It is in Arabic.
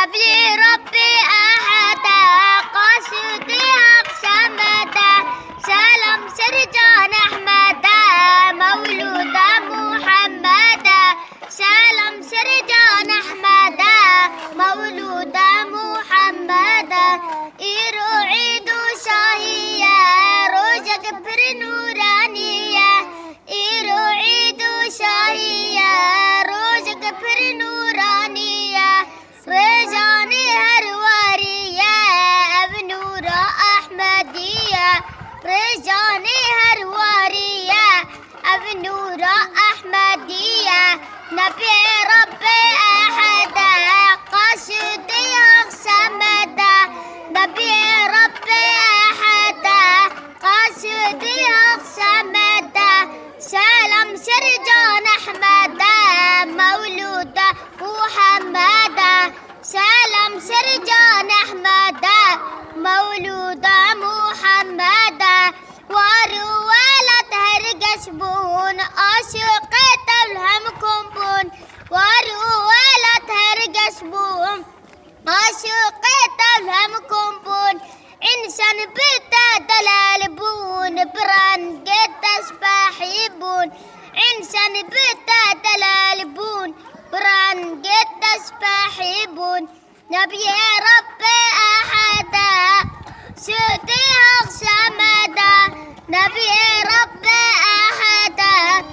نبي ربي أحدا قاصدي أقسمدا سلام سرجان أحمدا مولود محمدا سلام سرجان أحمدا مولود محمدا إيرو عيد شاهية روجة كبر نورانية إيرو عيد شاهية روجة كبر نورانية رجاني هروارية أبنور أحمدية رجاني هروارية أبنور أحمدية نبي ربي أحدا قاصدي أقسمدا نبي ربي أحدا قاصدي أقسمدا سلام سرجان أحمدا مولود محمدا سلام سرجان أحمدا مولود محمدا وروالت هرقشبون عاشقة الهمكم بون وروالت هرقشبون عاشقة الهمكم بون إنسان بتا دلال بون بران قد أسباحي بون إنسان بتا دلال بون بران قد أسباحي بون نبي ربي أحدا سيدي أقسمدا نبي ربي أحدا